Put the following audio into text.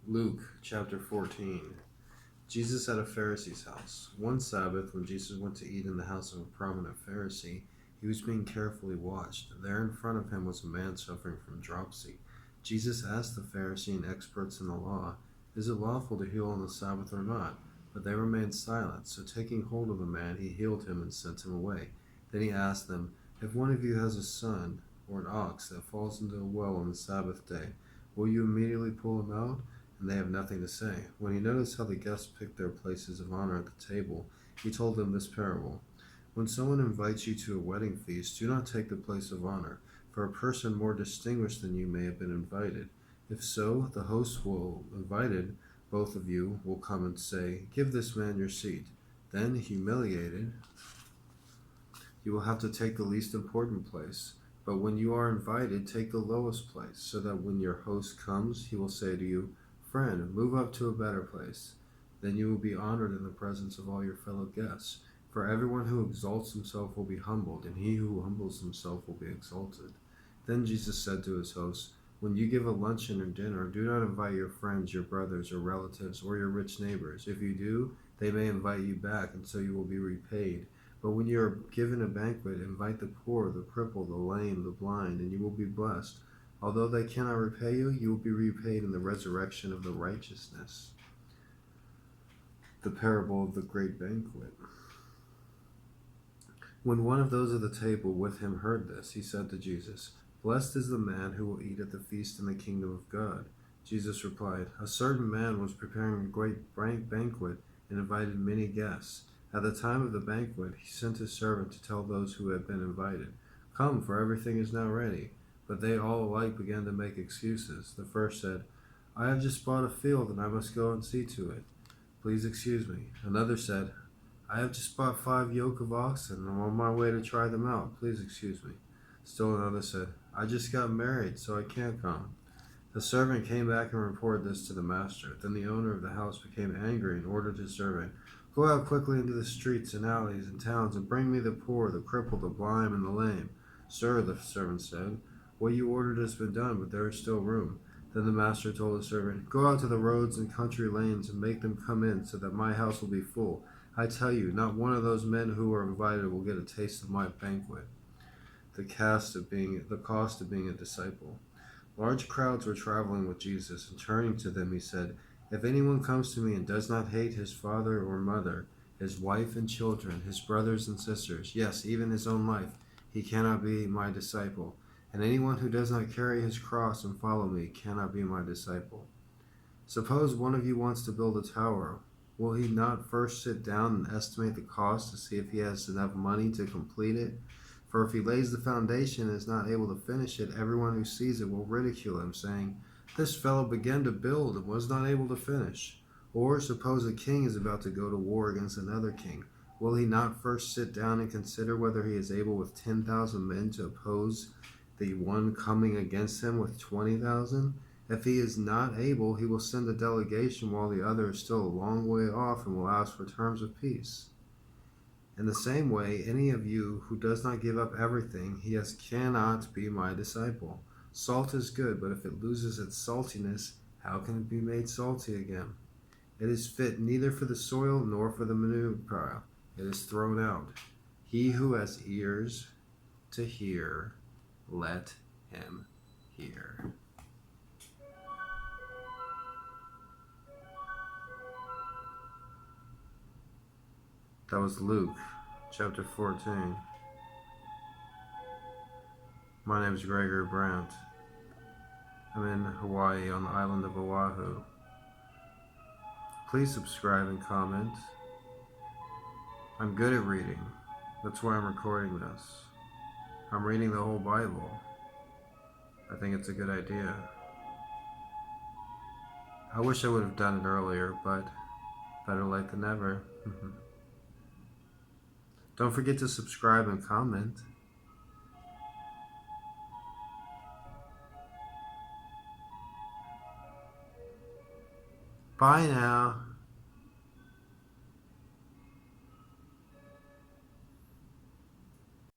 Luke chapter 14. Jesus at a Pharisee's house. One Sabbath, when Jesus went to eat in the house of a prominent Pharisee, he was being carefully watched. There in front of him was a man suffering from dropsy. Jesus asked the Pharisee and experts in the law, "Is it lawful to heal on the Sabbath or not?" But they remained silent. So taking hold of the man, he healed him and sent him away. Then he asked them, "If one of you has a son or an ox that falls into a well on the Sabbath day, will you immediately pull him out?" And they have nothing to say. When he noticed how the guests picked their places of honor at the table, he told them this parable. When someone invites you to a wedding feast, do not take the place of honor, for a person more distinguished than you may have been invited. If so, the host who invited both of you will come and say, "Give this man your seat." Then, humiliated, you will have to take the least important place. But when you are invited, take the lowest place, so that when your host comes, he will say to you, "Friend, move up to a better place." Then you will be honored in the presence of all your fellow guests. For everyone who exalts himself will be humbled, and he who humbles himself will be exalted. Then Jesus said to his hosts, "When you give a luncheon or dinner, do not invite your friends, your brothers, or relatives, or your rich neighbors. If you do, they may invite you back, and so you will be repaid. But when you are given a banquet, invite the poor, the crippled, the lame, the blind, and you will be blessed. Although they cannot repay you, you will be repaid in the resurrection of the righteousness." The parable of the great banquet. When one of those at the table with him heard this, he said to Jesus, "Blessed is the man who will eat at the feast in the kingdom of God." Jesus replied, "A certain man was preparing a great banquet and invited many guests. At the time of the banquet, he sent his servant to tell those who had been invited, 'Come, for everything is now ready.' But they all alike began to make excuses. The first said, 'I have just bought a field and I must go and see to it. Please excuse me.' Another said, 'I have just bought 5 yoke of oxen and I'm on my way to try them out. Please excuse me.' Still another said, 'I just got married, so I can't come.' The servant came back and reported this to the master. Then the owner of the house became angry and ordered his servant, 'Go out quickly into the streets and alleys and towns and bring me the poor, the crippled, the blind, and the lame.' 'Sir,' the servant said, 'what you ordered has been done, but there is still room.' Then the master told the servant, 'Go out to the roads and country lanes and make them come in, so that my house will be full. I tell you, not one of those men who are invited will get a taste of my banquet.'" The cost of being a disciple. Large crowds were traveling with Jesus, and turning to them he said, "If anyone comes to me and does not hate his father or mother, his wife and children, his brothers and sisters, yes, even his own life, he cannot be my disciple. And anyone who does not carry his cross and follow me cannot be my disciple. Suppose one of you wants to build a tower. Will he not first sit down and estimate the cost to see if he has enough money to complete it? For if he lays the foundation and is not able to finish it, everyone who sees it will ridicule him, saying, 'This fellow began to build and was not able to finish.' Or suppose a king is about to go to war against another king. Will he not first sit down and consider whether he is able with 10,000 men to oppose the one coming against him with 20,000? If he is not able, he will send a delegation while the other is still a long way off and will ask for terms of peace. In the same way, any of you who does not give up everything he has cannot be my disciple. Salt is good, but if it loses its saltiness, how can it be made salty again? It is fit neither for the soil nor for the manure pile. It is thrown out. He who has ears to hear, let him hear." That was Luke chapter 14. My name is GregoryJosephBrandt. I'm in Hawaii on the island of Oahu. Please subscribe and comment. I'm good at reading. That's why I'm recording this. I'm reading the whole Bible. I think it's a good idea. I wish I would have done it earlier, but better late than never. Don't forget to subscribe and comment. Bye now.